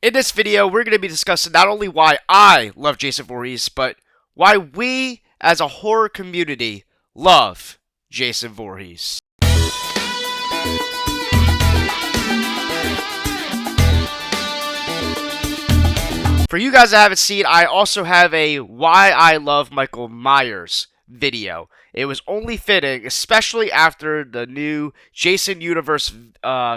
In this video, we're going to be discussing not only why I love Jason Voorhees, but why we, as a horror community, love Jason Voorhees. For you guys that haven't seen, I also have a Why I Love Michael Myers video. It was only fitting, especially after the new Jason Universe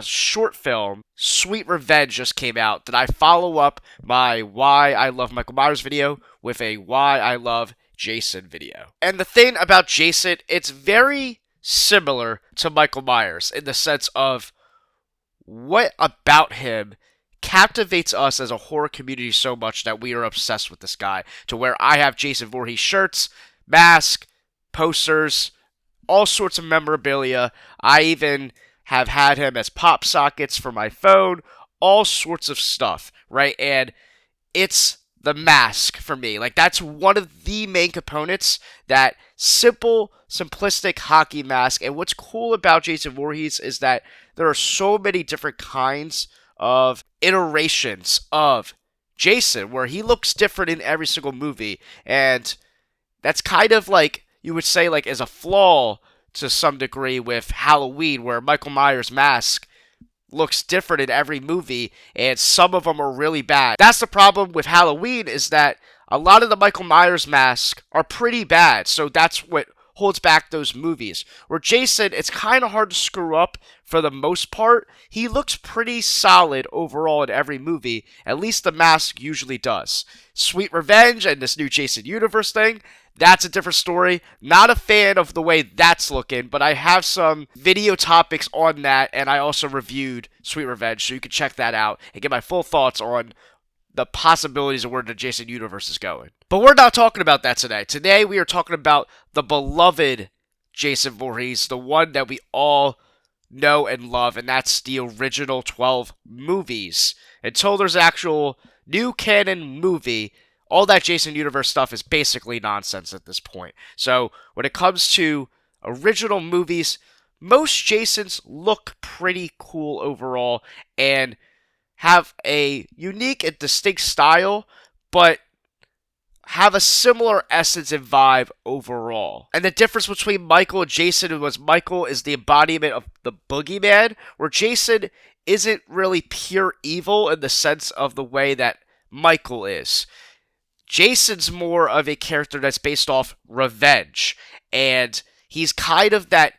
short film, Sweet Revenge, just came out, that I follow up my Why I Love Michael Myers video with a Why I Love Jason video. And the thing about Jason, it's very similar to Michael Myers in the sense of what about him captivates us as a horror community so much that we are obsessed with this guy, to where I have Jason Voorhees shirts, mask, posters, all sorts of memorabilia. I even have had him as pop sockets for my phone, all sorts of stuff, right? And it's the mask for me. Like, that's one of the main components, that simple, simplistic hockey mask. And what's cool about Jason Voorhees is that there are so many different kinds of iterations of Jason, where he looks different in every single movie, and that's kind of like, you would say, like, is a flaw to some degree with Halloween, where Michael Myers' mask looks different in every movie, and some of them are really bad. That's the problem with Halloween, is that a lot of the Michael Myers masks are pretty bad, so that's what holds back those movies. Where Jason, it's kind of hard to screw up for the most part. He looks pretty solid overall in every movie, at least the mask usually does. Sweet Revenge and this new Jason Universe thing, that's a different story. Not a fan of the way that's looking, but I have some video topics on that, and I also reviewed Sweet Revenge, so you can check that out and get my full thoughts on the possibilities of where the Jason Universe is going. But we're not talking about that today. Today we are talking about the beloved Jason Voorhees, the one that we all know and love, and that's the original 12 movies. Until there's an actual new canon movie, all that Jason Universe stuff is basically nonsense at this point. So when it comes to original movies, most Jasons look pretty cool overall and have a unique and distinct style, but have a similar essence and vibe overall. And the difference between Michael and Jason was Michael is the embodiment of the boogeyman, where Jason isn't really pure evil in the sense of the way that Michael is. Jason's more of a character that's based off revenge, and he's kind of that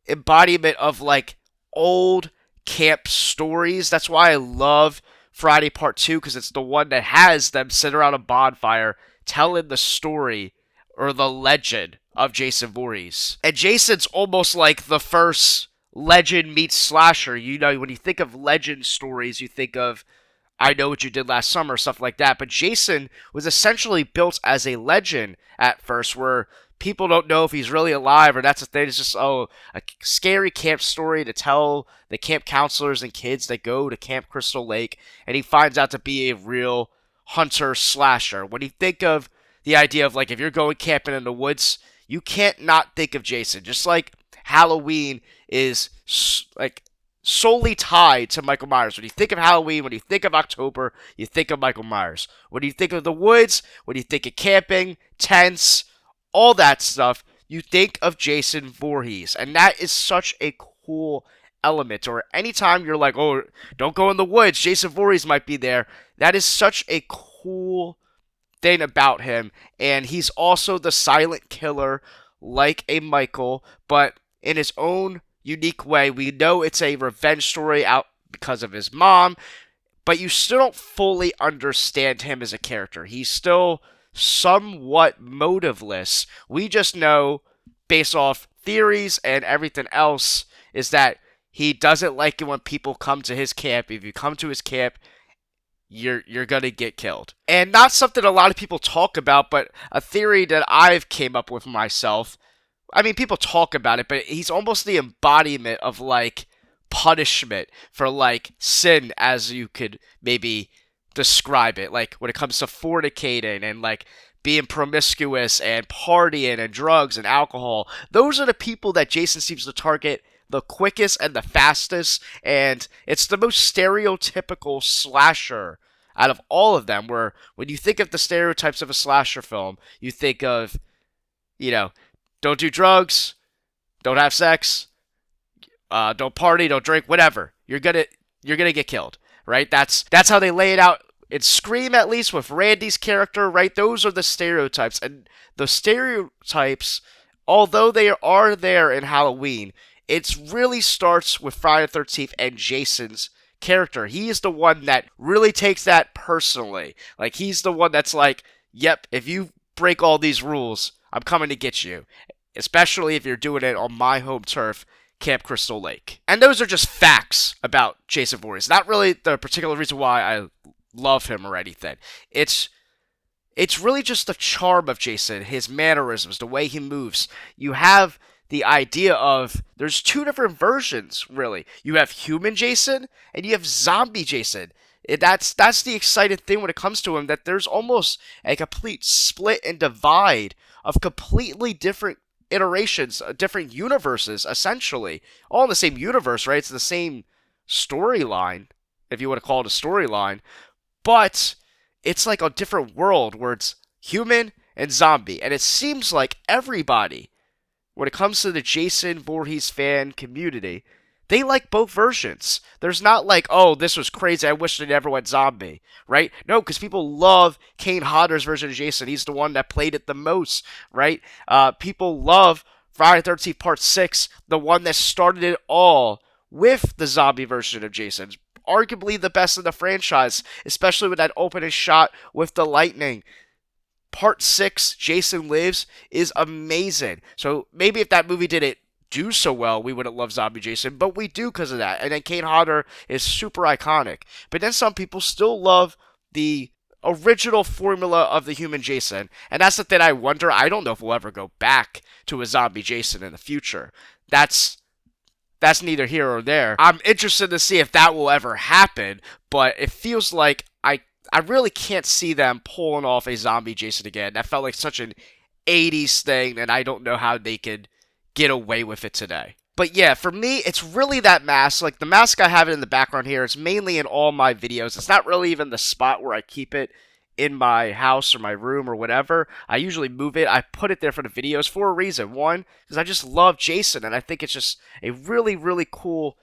embodiment of, like, old camp stories. That's why I love Friday Part 2, because it's the one that has them sit around a bonfire telling the story or the legend of Jason Voorhees. And Jason's almost like the first legend meets slasher. You know, when you think of legend stories, you think of I Know What You Did Last Summer, stuff like that. But Jason was essentially built as a legend at first, where people don't know if he's really alive, or that's a thing. It's just, a scary camp story to tell the camp counselors and kids that go to Camp Crystal Lake, and he finds out to be a real hunter slasher. When you think of the idea of, like, if you're going camping in the woods, you can't not think of Jason. Just like Halloween is, like, solely tied to Michael Myers. When you think of Halloween, when you think of October, you think of Michael Myers. When you think of the woods, when you think of camping, tents, all that stuff, you think of Jason Voorhees. And that is such a cool element. Or anytime you're like, oh, don't go in the woods, Jason Voorhees might be there. That is such a cool thing about him. And he's also the silent killer, like a Michael, but in his own unique way. We know it's a revenge story out because of his mom, but you still don't fully understand him as a character. He's still somewhat motiveless. We just know, based off theories and everything else, is that he doesn't like it when people come to his camp. If you come to his camp, you're gonna get killed. And not something a lot of people talk about, but a theory that I've came up with myself. I mean, people talk about it, but he's almost the embodiment of, like, punishment for, like, sin, as you could maybe describe it. Like, when it comes to fornicating and, like, being promiscuous and partying and drugs and alcohol, those are the people that Jason seems to target the quickest and the fastest, and it's the most stereotypical slasher out of all of them, where when you think of the stereotypes of a slasher film, you think of, you know, don't do drugs, don't have sex, don't party, don't drink, whatever. You're gonna get killed, right? That's how they lay it out in Scream, at least with Randy's character, right? Those are the stereotypes, and the stereotypes, although they are there in Halloween, it really starts with Friday the 13th and Jason's character. He is the one that really takes that personally. Like, he's the one that's like, yep, if you break all these rules, I'm coming to get you. Especially if you're doing it on my home turf, Camp Crystal Lake. And those are just facts about Jason Voorhees. Not really the particular reason why I love him or anything. It's really just the charm of Jason, his mannerisms, the way he moves. You have the idea of there's two different versions, really. You have human Jason and you have zombie Jason. That's the exciting thing when it comes to him, that there's almost a complete split and divide of completely different iterations, different universes, essentially. All in the same universe, right? It's the same storyline, if you want to call it a storyline, but it's like a different world where it's human and zombie. And it seems like everybody, when it comes to the Jason Voorhees fan community, they like both versions. There's not like, oh, this was crazy, I wish they never went zombie, right? No, because people love Kane Hodder's version of Jason. He's the one that played it the most, right? People love Friday the 13th Part 6, the one that started it all with the zombie version of Jason. Arguably the best in the franchise, especially with that opening shot with the lightning. Part 6, Jason Lives, is amazing. So maybe if that movie didn't do so well, we wouldn't love Zombie Jason, but we do because of that. And then Kane Hodder is super iconic. But then some people still love the original formula of the human Jason. And that's the thing I wonder. I don't know if we'll ever go back to a Zombie Jason in the future. That's neither here or there. I'm interested to see if that will ever happen, but it feels like I really can't see them pulling off a Zombie Jason again. That felt like such an 80s thing, and I don't know how they could get away with it today. But yeah, for me, it's really that mask. Like, the mask, I have it in the background here. It's mainly in all my videos. It's not really even the spot where I keep it in my house or my room or whatever. I usually move it. I put it there for the videos for a reason. One, because I just love Jason, and I think it's just a really, really cool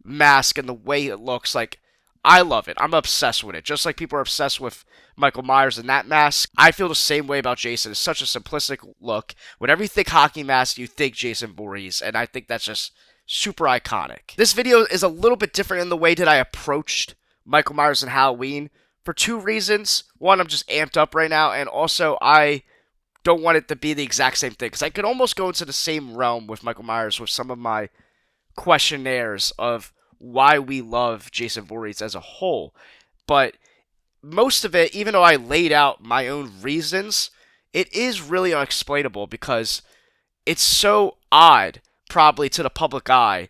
mask, and the way it looks. Like, I love it. I'm obsessed with it. Just like people are obsessed with Michael Myers and that mask, I feel the same way about Jason. It's such a simplistic look. Whenever you think hockey mask, you think Jason Voorhees, and I think that's just super iconic. This video is a little bit different in the way that I approached Michael Myers and Halloween for two reasons. One, I'm just amped up right now, and also I don't want it to be the exact same thing, because I could almost go into the same realm with Michael Myers with some of my questionnaires of why we love Jason Voorhees as a whole. But most of it, even though I laid out my own reasons, it is really unexplainable, because it's so odd, probably to the public eye,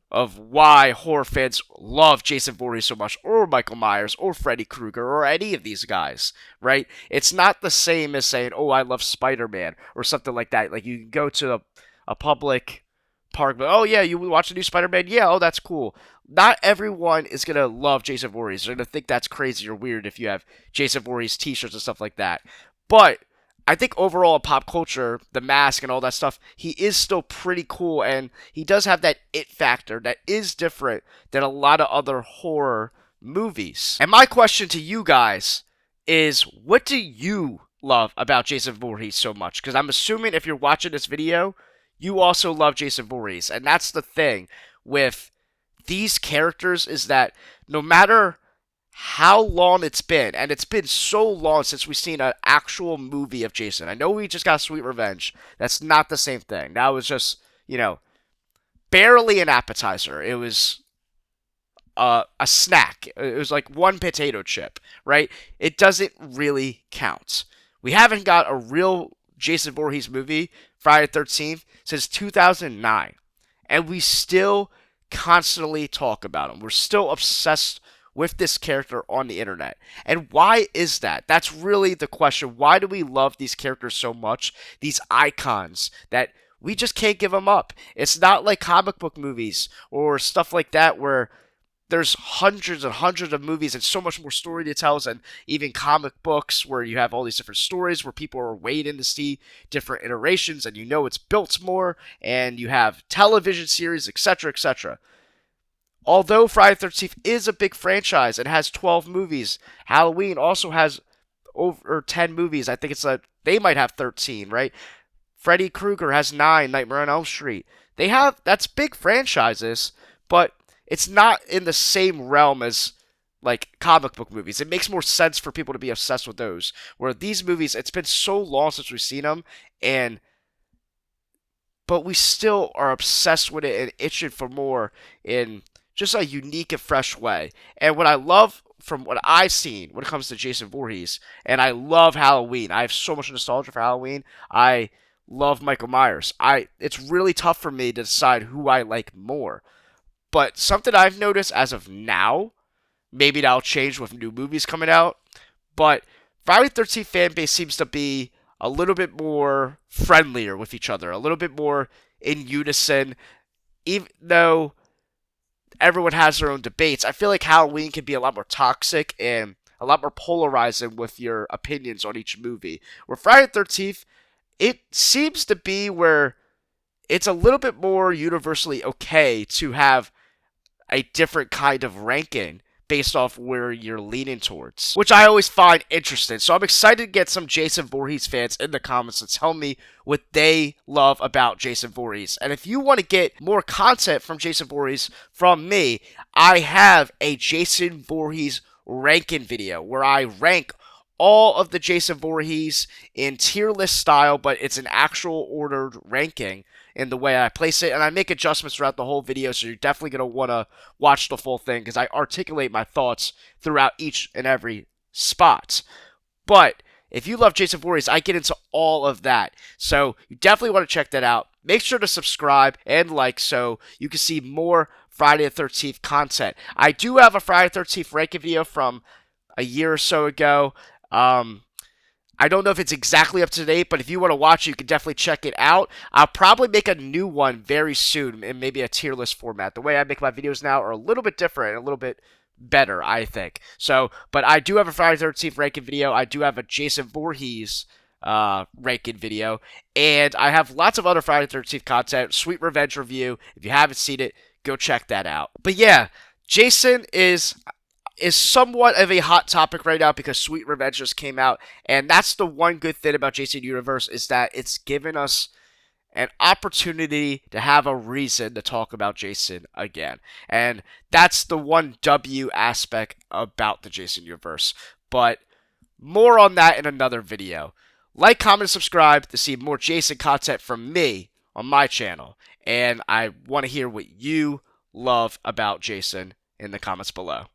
of why horror fans love Jason Voorhees so much, or Michael Myers, or Freddy Krueger, or any of these guys, right? It's not the same as saying, oh, I love Spider-Man, or something like that. Like, you can go to a public park, but, oh yeah, you watch the new Spider-Man? Yeah, oh, that's cool. Not everyone is going to love Jason Voorhees. They're going to think that's crazy or weird if you have Jason Voorhees t-shirts and stuff like that. But I think overall in pop culture, the mask and all that stuff, he is still pretty cool, and he does have that it factor that is different than a lot of other horror movies. And my question to you guys is, what do you love about Jason Voorhees so much? Because I'm assuming if you're watching this video, you also love Jason Voorhees. And that's the thing with these characters, is that no matter how long it's been, and it's been so long since we've seen an actual movie of Jason. I know we just got Sweet Revenge. That's not the same thing. That was just, barely an appetizer. It was a snack. It was like one potato chip, right? It doesn't really count. We haven't got a real Jason Voorhees movie, Friday the 13th, since 2009. And we still constantly talk about him. We're still obsessed with this character on the internet. And why is that? That's really the question. Why do we love these characters so much? These icons that we just can't give them up. It's not like comic book movies or stuff like that where there's hundreds and hundreds of movies and so much more story to tell, and even comic books where you have all these different stories where people are waiting to see different iterations, and it's built more, and you have television series, etc., etc. Although Friday the 13th is a big franchise and has 12 movies, Halloween also has over 10 movies. I think they might have 13, right? Freddy Krueger has 9, Nightmare on Elm Street. That's big franchises, but it's not in the same realm as like comic book movies. It makes more sense for people to be obsessed with those. Where these movies, it's been so long since we've seen them, but we still are obsessed with it and itching for more in just a unique and fresh way. And what I love from what I've seen when it comes to Jason Voorhees, and I love Halloween. I have so much nostalgia for Halloween. I love Michael Myers. It's really tough for me to decide who I like more. But something I've noticed as of now, maybe that'll change with new movies coming out, but Friday the 13th fan base seems to be a little bit more friendlier with each other, a little bit more in unison, even though everyone has their own debates. I feel like Halloween can be a lot more toxic and a lot more polarizing with your opinions on each movie. Where Friday the 13th, it seems to be where it's a little bit more universally okay to have a different kind of ranking based off where you're leaning towards, which I always find interesting. So I'm excited to get some Jason Voorhees fans in the comments to tell me what they love about Jason Voorhees. And if you want to get more content from Jason Voorhees from me, I have a Jason Voorhees ranking video where I rank all of the Jason Voorhees in tier list style, but it's an actual ordered ranking in the way I place it, and I make adjustments throughout the whole video, so you're definitely going to want to watch the full thing, because I articulate my thoughts throughout each and every spot. But if you love Jason Voorhees, I get into all of that, so you definitely want to check that out. Make sure to subscribe and like so you can see more Friday the 13th content. I do have a Friday the 13th ranking video from a year or so ago. I don't know if it's exactly up to date, but if you want to watch it, you can definitely check it out. I'll probably make a new one very soon in maybe a tier list format. The way I make my videos now are a little bit different, a little bit better, I think. So, but I do have a Friday the 13th ranking video. I do have a Jason Voorhees ranking video, and I have lots of other Friday the 13th content. Sweet Revenge review. If you haven't seen it, go check that out. But yeah, Jason is somewhat of a hot topic right now because Sweet Revenge just came out, and that's the one good thing about Jason Universe is that it's given us an opportunity to have a reason to talk about Jason again, and that's the one W aspect about the Jason Universe. But more on that in another video. Like, comment, and subscribe to see more Jason content from me on my channel, and I want to hear what you love about Jason in the comments below.